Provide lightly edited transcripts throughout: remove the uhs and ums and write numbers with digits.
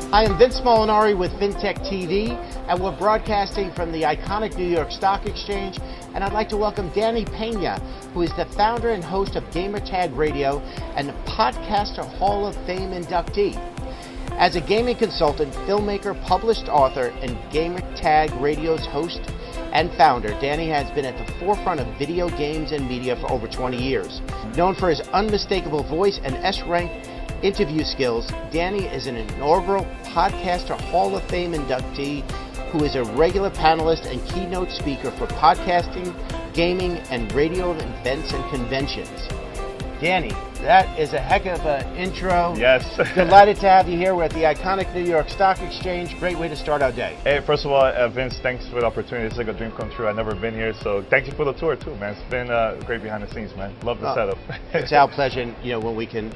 Hi, I'm Vince Molinari with Fintech TV, and we're broadcasting from the iconic New York Stock Exchange, and I'd like to welcome Danny Peña, who is the founder and host of Gamertag Radio and Podcaster Hall of Fame inductee. As a gaming consultant, filmmaker, published author, and Gamertag Radio's host and founder, Danny has been at the forefront of video games and media for over 20 years. Known for his unmistakable voice and S-rank interview skills, Danny is an inaugural Podcaster Hall of Fame inductee who is a regular panelist and keynote speaker for podcasting, gaming, and radio events and conventions. Danny, that is a heck of an intro. Yes. Delighted to have you here. We're at the iconic New York Stock Exchange. Great way to start our day. Hey, first of all, Vince, thanks for the opportunity. It's like a dream come true. I've never been here, so thank you for the tour too, man. It's been great behind the scenes, man. Love the setup. It's our pleasure, when we can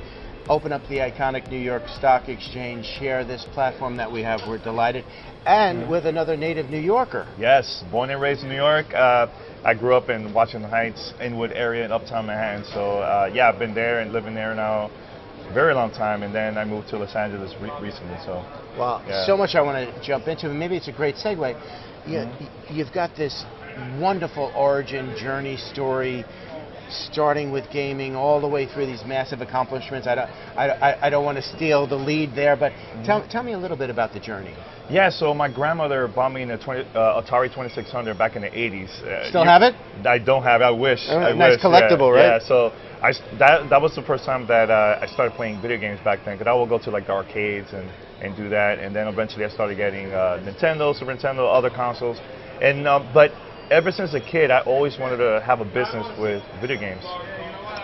open up the iconic New York Stock Exchange, share this platform that we have. We're delighted. And with another native New Yorker. Yes, born and raised in New York. I grew up in Washington Heights, Inwood area in Uptown Manhattan. So yeah, I've been there and living there now a very long time. And then I moved to Los Angeles recently. So well, yeah. So much I want to jump into, and maybe it's a great segue. You've got this wonderful origin journey story, starting with gaming all the way through these massive accomplishments. I don't want to steal the lead there, but tell me a little bit about the journey. Yeah, so my grandmother bought me an Atari 2600 back in the 80s. Still have it? I don't have it. I wish. Nice collectible, yeah, right? Yeah, so that was the first time that I started playing video games back then, because I would go to like the arcades and do that, and then eventually I started getting Nintendo, Super Nintendo, other consoles, and but ever since a kid, I always wanted to have a business with video games.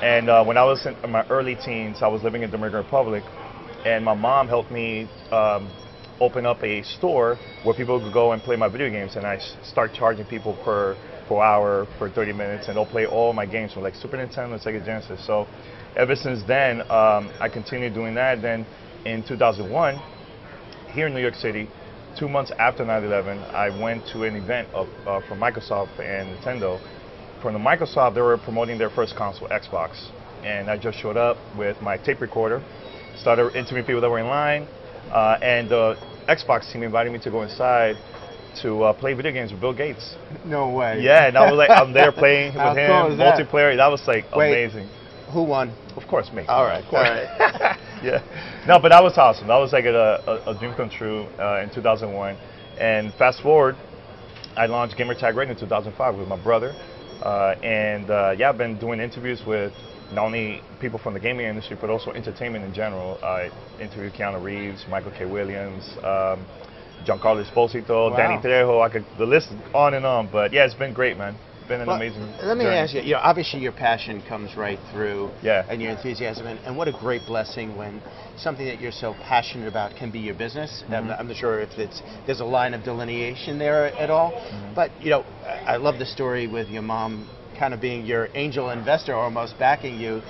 And when I was in my early teens, I was living in the Dominican Republic, and my mom helped me open up a store where people could go and play my video games. And I start charging people per hour for 30 minutes, and they'll play all my games from like Super Nintendo, Sega Genesis. So ever since then, I continued doing that. Then in 2001, here in New York City, 2 months after 9/11, I went to an event from Microsoft and Nintendo. From the Microsoft, they were promoting their first console, Xbox. And I just showed up with my tape recorder, started interviewing people that were in line, and the Xbox team invited me to go inside to play video games with Bill Gates. No way. Yeah, and I was like, I'm there playing with him, cool is that? multiplayer. That was like amazing. Who won? Of course, me. All right. Of course. All right. Yeah. No, but that was awesome. That was like a dream come true in 2001. And fast forward, I launched Gamertag Radio in 2005 with my brother. Yeah, I've been doing interviews with not only people from the gaming industry, but also entertainment in general. I interviewed Keanu Reeves, Michael K. Williams, Giancarlo Esposito, Danny Trejo. The list on and on. But yeah, it's been great, man. Been an amazing Let me journey. ask you, obviously your passion comes right through, yeah, and your enthusiasm, and what a great blessing when something that you're so passionate about can be your business. I'm not sure if there's a line of delineation there at all, but I love the story with your mom kind of being your angel investor, almost backing you,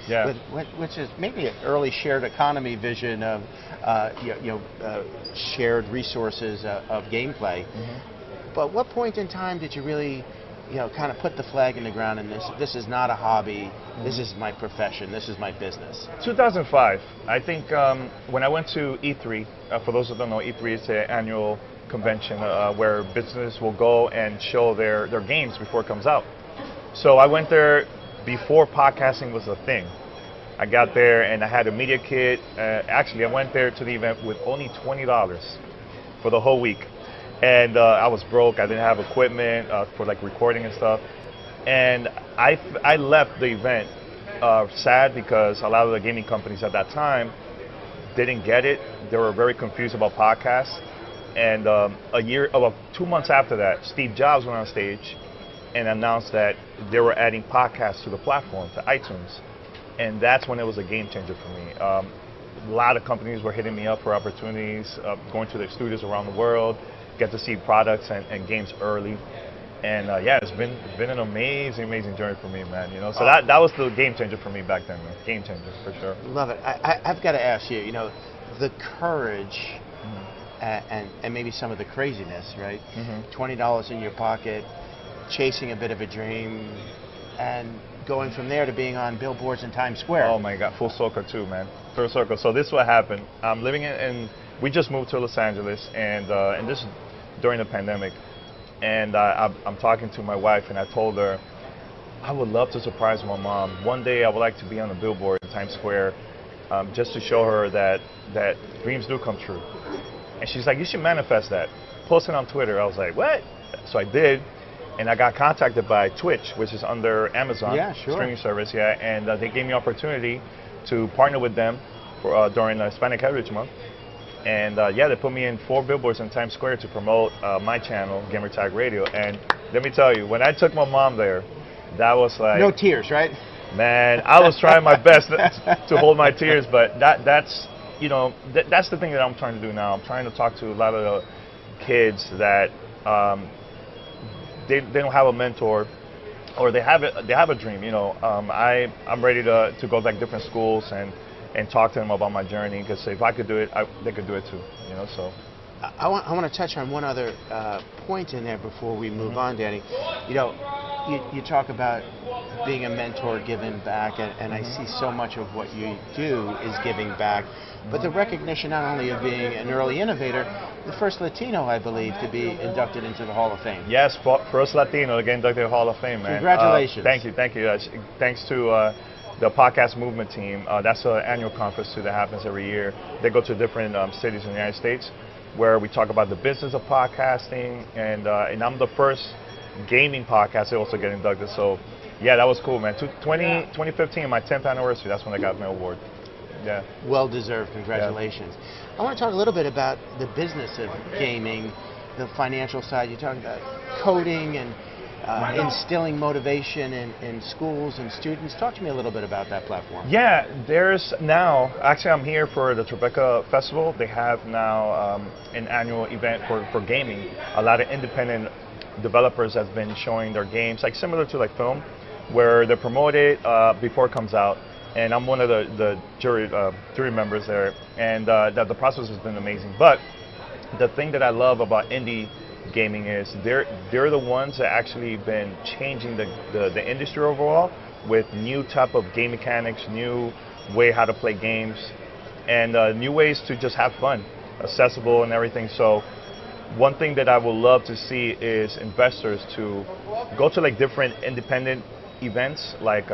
which is maybe an early shared economy vision of shared resources of gameplay. But what point in time did you really kind of put the flag in the ground, and this is not a hobby, this is my profession, this is my business? 2005. I think when I went to E3, for those who don't know, E3 is an annual convention where businesses will go and show their games before it comes out. So I went there before podcasting was a thing. I got there and I had a media kit. Actually, I went there to the event with only $20 for the whole week. And I was broke. I didn't have equipment for like recording and stuff. And I left the event sad because a lot of the gaming companies at that time didn't get it. They were very confused about podcasts. And 2 months after that, Steve Jobs went on stage and announced that they were adding podcasts to the platform, to iTunes. And that's when it was a game changer for me. A lot of companies were hitting me up for opportunities, going to their studios around the world, get to see products and games early. And yeah, it's been an amazing journey for me, man. So that was the game changer for me back then, man. Game changer for sure. Love it. I've got to ask you, the courage and maybe some of the craziness, right? $20 in your pocket, chasing a bit of a dream, and going from there to being on billboards in Times Square. Oh my God, full circle too, man. Full circle. So this is what happened. I'm living in we just moved to Los Angeles, and this is during the pandemic. And I'm talking to my wife, and I told her, I would love to surprise my mom. One day I would like to be on a billboard in Times Square, just to show her that dreams do come true. And she's like, you should manifest that. Post it on Twitter. I was like, what? So I did, and I got contacted by Twitch, which is under Amazon streaming service, and they gave me opportunity to partner with them for, during Hispanic Heritage Month. And they put me in 4 billboards in Times Square to promote my channel, Gamertag Radio. And let me tell you, when I took my mom there, that was like... No tears, right? Man, I was trying my best to hold my tears, but that's that's the thing that I'm trying to do now. I'm trying to talk to a lot of the kids that they don't have a mentor, or they have a dream. I'm ready to go back different schools and talk to them about my journey, because if I could do it, they could do it too. So. I want to touch on one other point in there before we move on, Danny. You talk about being a mentor, giving back, and I see so much of what you do is giving back. But the recognition not only of being an early innovator, the first Latino, I believe, to be inducted into the Hall of Fame. Yes, first Latino to get inducted to the Hall of Fame, man. Congratulations. Thank you. Thanks to the podcast movement team. That's an annual conference too that happens every year. They go to different cities in the United States where we talk about the business of podcasting, and I'm the first gaming podcast to also get inducted. So yeah, that was cool, man. 2015, my 10th anniversary, that's when I got my award. Yeah. Well deserved. Congratulations. Yeah. I want to talk a little bit about the business of gaming, the financial side. You're talking about coding and instilling motivation in schools and students. Talk to me a little bit about that platform. Yeah, there's now, actually I'm here for the Tribeca Festival. They have now an annual event for gaming. A lot of independent developers have been showing their games, like similar to like film, where they promote it before it comes out. And I'm one of the jury members there, and the process has been amazing. But the thing that I love about indie gaming is they're the ones that actually been changing the industry overall with new type of game mechanics, new way how to play games, and new ways to just have fun, accessible and everything. So one thing that I would love to see is investors to go to like different independent events, like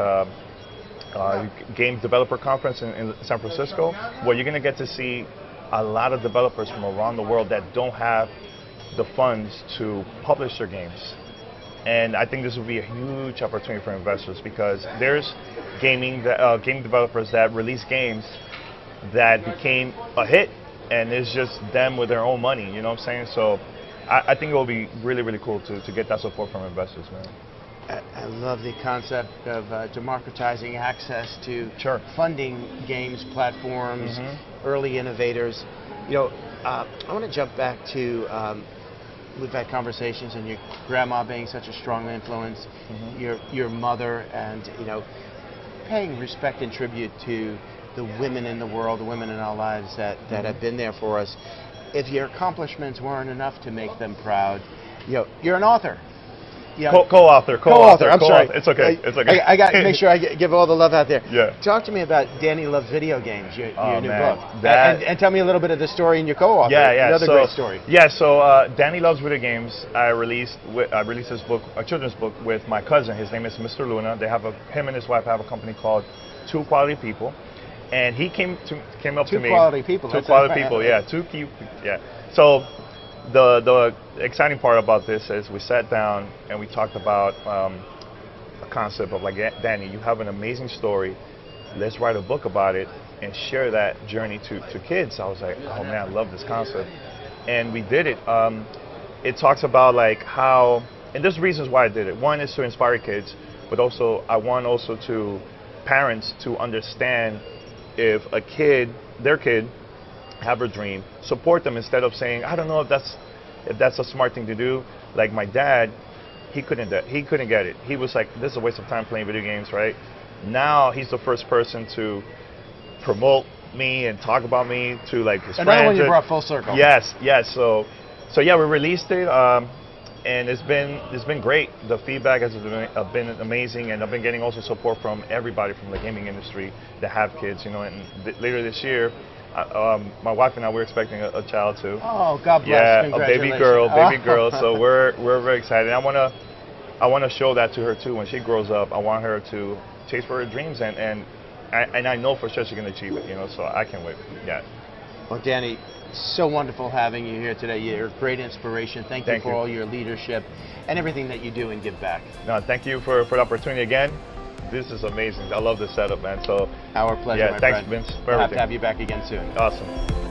Game Developer Conference in San Francisco, where you're going to get to see a lot of developers from around the world that don't have the funds to publish their games. And I think this will be a huge opportunity for investors, because there's game developers that release games that became a hit, and it's just them with their own money, you know what I'm saying? So I think it will be really, really cool to get that support from investors, man. I love the concept of democratizing access to funding games platforms, early innovators. I want to jump back to, we've had conversations, and your grandma being such a strong influence, your mother, and paying respect and tribute to the women in the world, the women in our lives that have been there for us. If your accomplishments weren't enough to make them proud, you're an author. Co-author. I'm sorry. It's okay. I got to make sure I give all the love out there. Yeah. Talk to me about Danny Loves Video Games, your new book. And tell me a little bit of the story in your co-author. Yeah. Another great story. Yeah. So Danny Loves Video Games. I released this book, a children's book, with my cousin. His name is Mr. Luna. They have him and his wife have a company called Two Quality People, and he came up to me. Two Quality People. Yeah. Yeah. So the exciting part about this is we sat down and we talked about a concept of like, Danny, you have an amazing story. Let's write a book about it and share that journey to kids. I was like, oh man, I love this concept. And we did it. It talks about like how, and there's reasons why I did it. One is to inspire kids, but also I want also to parents to understand if their kid have a dream, support them instead of saying, I don't know if that's a smart thing to do. Like my dad, he couldn't get it. He was like, this is a waste of time playing video games, right? Now he's the first person to promote me and talk about me to like his friends. Another one you brought full circle. Yes. So yeah, we released it. and it's been great. The feedback has been amazing, and I've been getting also support from everybody from the gaming industry that have kids. And later this year, my wife and I, we're expecting a child too. Oh, God bless! Yeah, a baby girl. So we're very excited. I wanna show that to her too when she grows up. I want her to chase for her dreams, and I know for sure she's gonna achieve it. So I can't wait. Yeah. Well, Danny, so wonderful having you here today. You're a great inspiration. Thank you for all your leadership and everything that you do and give back. No, thank you for the opportunity again. This is amazing. I love this setup, man. So our pleasure, my thanks, friend. Vince, for We'll have everything. to have you back again soon. Awesome.